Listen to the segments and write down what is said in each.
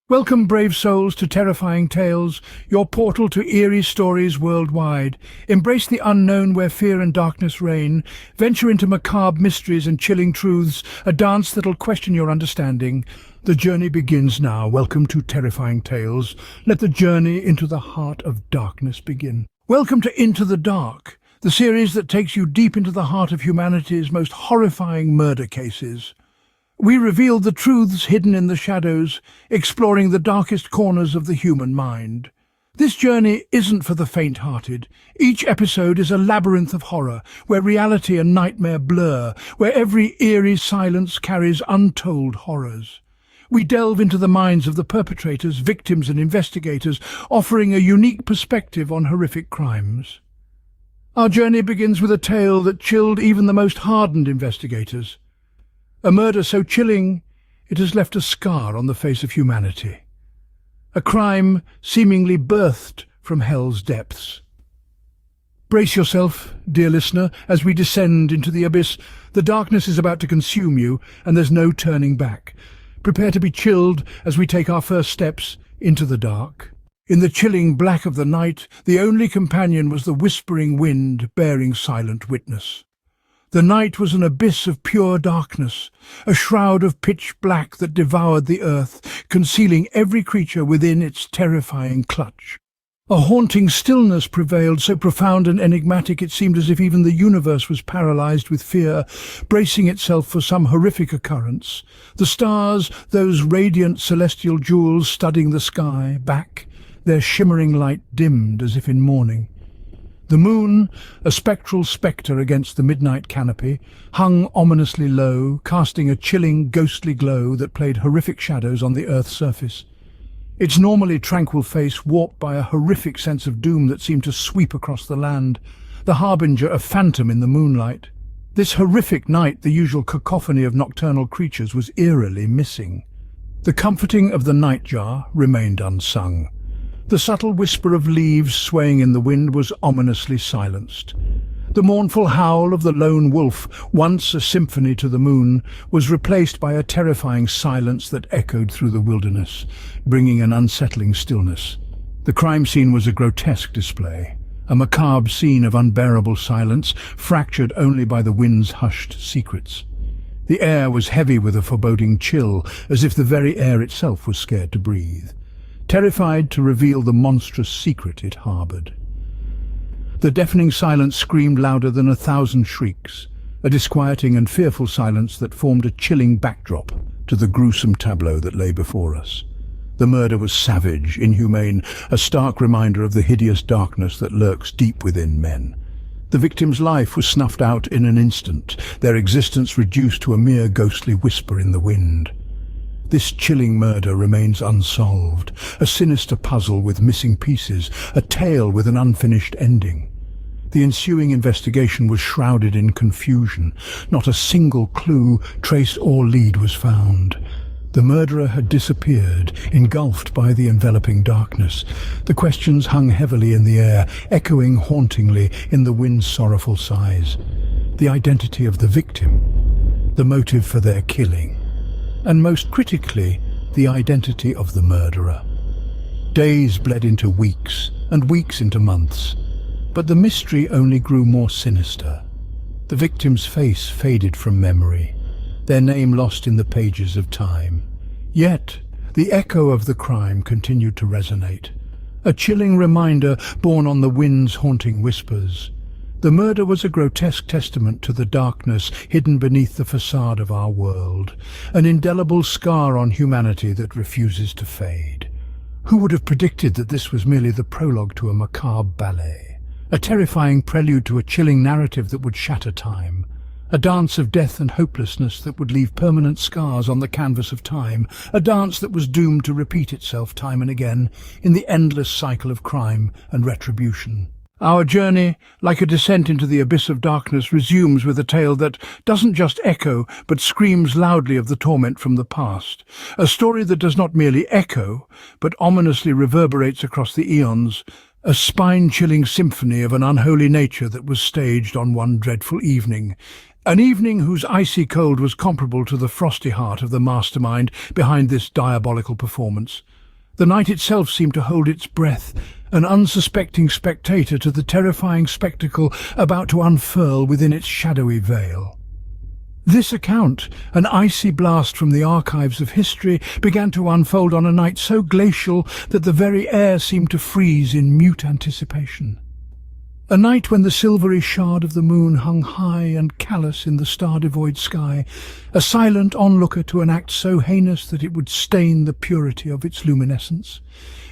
Welcome, brave souls, to Terrifying Tales, your portal to eerie stories worldwide. Embrace the unknown where fear and darkness reign. Venture into macabre mysteries and chilling truths, a dance that'll question your understanding. The journey begins now. Welcome to Terrifying Tales. Let the journey into the heart of darkness begin. Welcome to Into the Dark, the series that takes you deep into the heart of humanity's most horrifying murder cases. We reveal the truths hidden in the shadows, exploring the darkest corners of the human mind. This journey isn't for the faint-hearted. Each episode is a labyrinth of horror, where reality and nightmare blur, where every eerie silence carries untold horrors. We delve into the minds of the perpetrators, victims and investigators, offering a unique perspective on horrific crimes. Our journey begins with a tale that chilled even the most hardened investigators. A murder so chilling, it has left a scar on the face of humanity. A crime seemingly birthed from hell's depths. Brace yourself, dear listener, as we descend into the abyss. The darkness is about to consume you, and there's no turning back. Prepare to be chilled as we take our first steps into the dark. In the chilling black of the night, the only companion was the whispering wind bearing silent witness. The night was an abyss of pure darkness, a shroud of pitch black that devoured the earth, concealing every creature within its terrifying clutch. A haunting stillness prevailed, so profound and enigmatic it seemed as if even the universe was paralyzed with fear, bracing itself for some horrific occurrence. The stars, those radiant celestial jewels studding the sky, back, their shimmering light dimmed as if in mourning. The moon, a spectral spectre against the midnight canopy, hung ominously low, casting a chilling, ghostly glow that played horrific shadows on the earth's surface. Its normally tranquil face warped by a horrific sense of doom that seemed to sweep across the land, the harbinger of phantom in the moonlight. This horrific night, the usual cacophony of nocturnal creatures was eerily missing. The comforting of the nightjar remained unsung. The subtle whisper of leaves swaying in the wind was ominously silenced. The mournful howl of the lone wolf, once a symphony to the moon, was replaced by a terrifying silence that echoed through the wilderness, bringing an unsettling stillness. The crime scene was a grotesque display, a macabre scene of unbearable silence, fractured only by the wind's hushed secrets. The air was heavy with a foreboding chill, as if the very air itself was scared to breathe, terrified to reveal the monstrous secret it harbored. The deafening silence screamed louder than 1,000 shrieks, a disquieting and fearful silence that formed a chilling backdrop to the gruesome tableau that lay before us. The murder was savage, inhumane, a stark reminder of the hideous darkness that lurks deep within men. The victim's life was snuffed out in an instant, their existence reduced to a mere ghostly whisper in the wind. This chilling murder remains unsolved, a sinister puzzle with missing pieces, a tale with an unfinished ending. The ensuing investigation was shrouded in confusion. Not a single clue, trace or lead was found. The murderer had disappeared, engulfed by the enveloping darkness. The questions hung heavily in the air, echoing hauntingly in the wind's sorrowful sighs. The identity of the victim, the motive for their killing, and most critically, the identity of the murderer. Days bled into weeks, and weeks into months, but the mystery only grew more sinister. The victim's face faded from memory, their name lost in the pages of time. Yet, the echo of the crime continued to resonate, a chilling reminder borne on the wind's haunting whispers. The murder was a grotesque testament to the darkness hidden beneath the facade of our world, an indelible scar on humanity that refuses to fade. Who would have predicted that this was merely the prologue to a macabre ballet, a terrifying prelude to a chilling narrative that would shatter time, a dance of death and hopelessness that would leave permanent scars on the canvas of time, a dance that was doomed to repeat itself time and again in the endless cycle of crime and retribution. Our journey, like a descent into the abyss of darkness, resumes with a tale that doesn't just echo, but screams loudly of the torment from the past. A story that does not merely echo, but ominously reverberates across the eons, a spine-chilling symphony of an unholy nature that was staged on one dreadful evening. An evening whose icy cold was comparable to the frosty heart of the mastermind behind this diabolical performance. The night itself seemed to hold its breath, an unsuspecting spectator to the terrifying spectacle about to unfurl within its shadowy veil. This account, an icy blast from the archives of history, began to unfold on a night so glacial that the very air seemed to freeze in mute anticipation. A night when the silvery shard of the moon hung high and callous in the star-devoid sky, a silent onlooker to an act so heinous that it would stain the purity of its luminescence.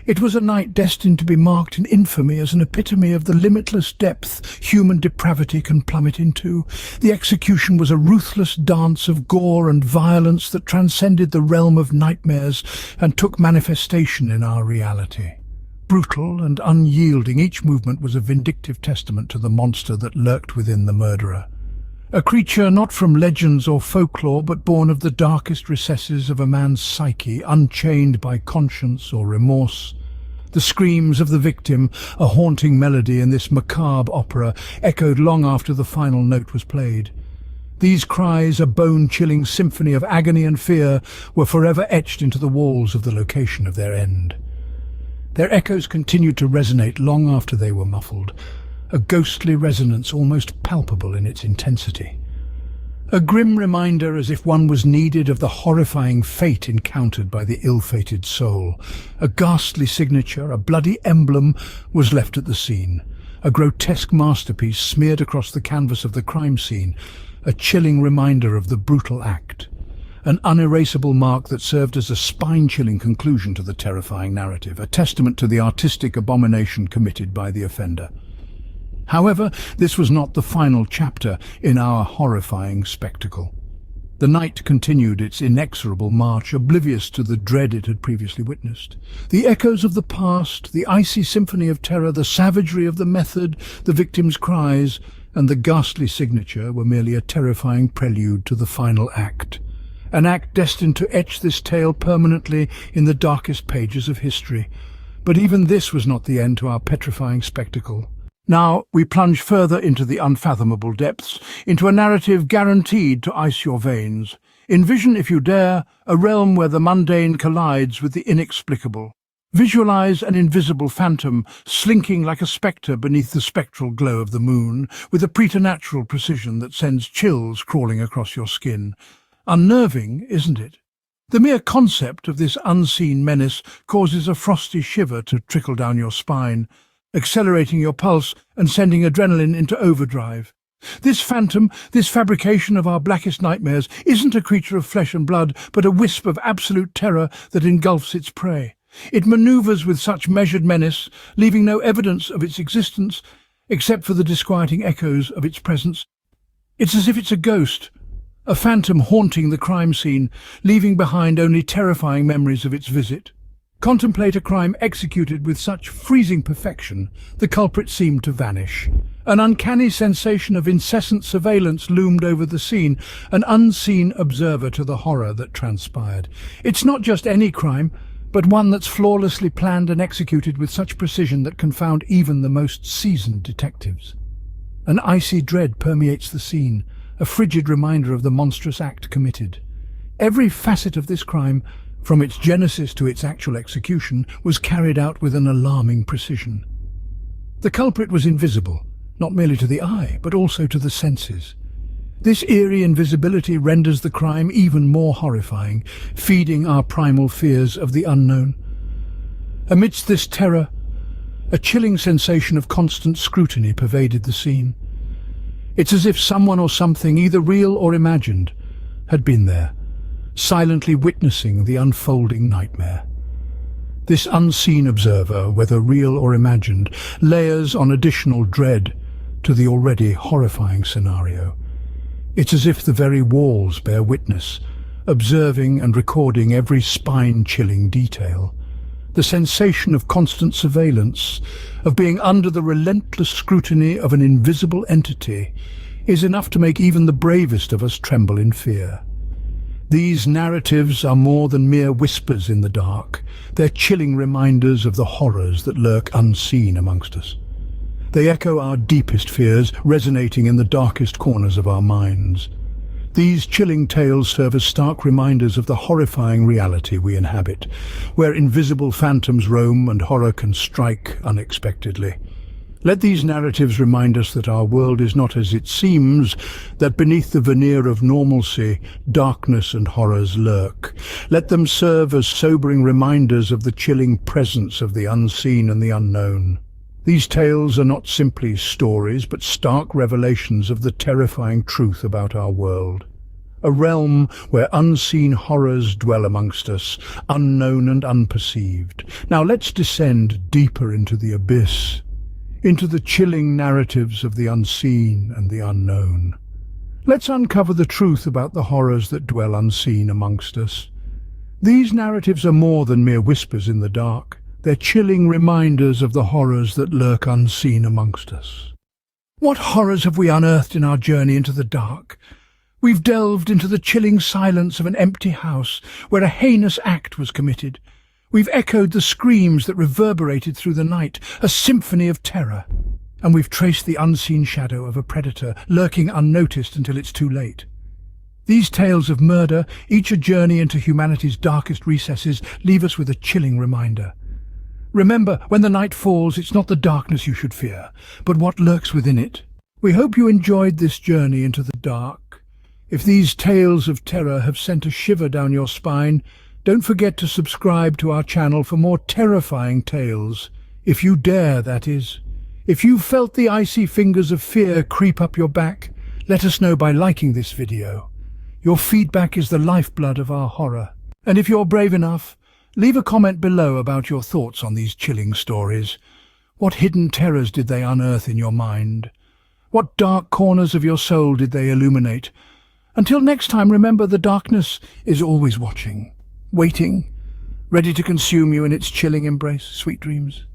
It was a night destined to be marked in infamy as an epitome of the limitless depth human depravity can plummet into. The execution was a ruthless dance of gore and violence that transcended the realm of nightmares and took manifestation in our reality. Brutal and unyielding, each movement was a vindictive testament to the monster that lurked within the murderer. A creature not from legends or folklore, but born of the darkest recesses of a man's psyche, unchained by conscience or remorse. The screams of the victim, a haunting melody in this macabre opera, echoed long after the final note was played. These cries, a bone-chilling symphony of agony and fear, were forever etched into the walls of the location of their end. Their echoes continued to resonate long after they were muffled, a ghostly resonance almost palpable in its intensity. A grim reminder, as if one was needed, of the horrifying fate encountered by the ill-fated soul. A ghastly signature, a bloody emblem, was left at the scene, a grotesque masterpiece smeared across the canvas of the crime scene, a chilling reminder of the brutal act. An unerasable mark that served as a spine-chilling conclusion to the terrifying narrative, a testament to the artistic abomination committed by the offender. However, this was not the final chapter in our horrifying spectacle. The night continued its inexorable march, oblivious to the dread it had previously witnessed. The echoes of the past, the icy symphony of terror, the savagery of the method, the victim's cries, and the ghastly signature were merely a terrifying prelude to the final act. An act destined to etch this tale permanently in the darkest pages of history. But even this was not the end to our petrifying spectacle. Now we plunge further into the unfathomable depths, into a narrative guaranteed to ice your veins. Envision, if you dare, a realm where the mundane collides with the inexplicable. Visualize an invisible phantom slinking like a spectre beneath the spectral glow of the moon, with a preternatural precision that sends chills crawling across your skin. Unnerving, isn't it? The mere concept of this unseen menace causes a frosty shiver to trickle down your spine, accelerating your pulse and sending adrenaline into overdrive. This phantom, this fabrication of our blackest nightmares, isn't a creature of flesh and blood, but a wisp of absolute terror that engulfs its prey. It maneuvers with such measured menace, leaving no evidence of its existence, except for the disquieting echoes of its presence. It's as if it's a ghost, a phantom haunting the crime scene, leaving behind only terrifying memories of its visit. Contemplate a crime executed with such freezing perfection, the culprit seemed to vanish. An uncanny sensation of incessant surveillance loomed over the scene, an unseen observer to the horror that transpired. It's not just any crime, but one that's flawlessly planned and executed with such precision that confound even the most seasoned detectives. An icy dread permeates the scene, a frigid reminder of the monstrous act committed. Every facet of this crime, from its genesis to its actual execution, was carried out with an alarming precision. The culprit was invisible, not merely to the eye, but also to the senses. This eerie invisibility renders the crime even more horrifying, feeding our primal fears of the unknown. Amidst this terror, a chilling sensation of constant scrutiny pervaded the scene. It's as if someone or something, either real or imagined, had been there, silently witnessing the unfolding nightmare. This unseen observer, whether real or imagined, layers on additional dread to the already horrifying scenario. It's as if the very walls bear witness, observing and recording every spine-chilling detail. The sensation of constant surveillance, of being under the relentless scrutiny of an invisible entity, is enough to make even the bravest of us tremble in fear. These narratives are more than mere whispers in the dark. They're chilling reminders of the horrors that lurk unseen amongst us. They echo our deepest fears, resonating in the darkest corners of our minds. These chilling tales serve as stark reminders of the horrifying reality we inhabit, where invisible phantoms roam and horror can strike unexpectedly. Let these narratives remind us that our world is not as it seems, that beneath the veneer of normalcy, darkness and horrors lurk. Let them serve as sobering reminders of the chilling presence of the unseen and the unknown. These tales are not simply stories, but stark revelations of the terrifying truth about our world. A realm where unseen horrors dwell amongst us, unknown and unperceived. Now let's descend deeper into the abyss, into the chilling narratives of the unseen and the unknown. Let's uncover the truth about the horrors that dwell unseen amongst us. These narratives are more than mere whispers in the dark. They're chilling reminders of the horrors that lurk unseen amongst us. What horrors have we unearthed in our journey into the dark? We've delved into the chilling silence of an empty house where a heinous act was committed. We've echoed the screams that reverberated through the night, a symphony of terror. And we've traced the unseen shadow of a predator lurking unnoticed until it's too late. These tales of murder, each a journey into humanity's darkest recesses, leave us with a chilling reminder. Remember, when the night falls, it's not the darkness you should fear, but what lurks within it. We hope you enjoyed this journey into the dark. If these tales of terror have sent a shiver down your spine, don't forget to subscribe to our channel for more terrifying tales. If you dare, that is. If you've felt the icy fingers of fear creep up your back, let us know by liking this video. Your feedback is the lifeblood of our horror. And if you're brave enough, leave a comment below about your thoughts on these chilling stories. What hidden terrors did they unearth in your mind? What dark corners of your soul did they illuminate? Until next time, remember, the darkness is always watching, waiting, ready to consume you in its chilling embrace. Sweet dreams.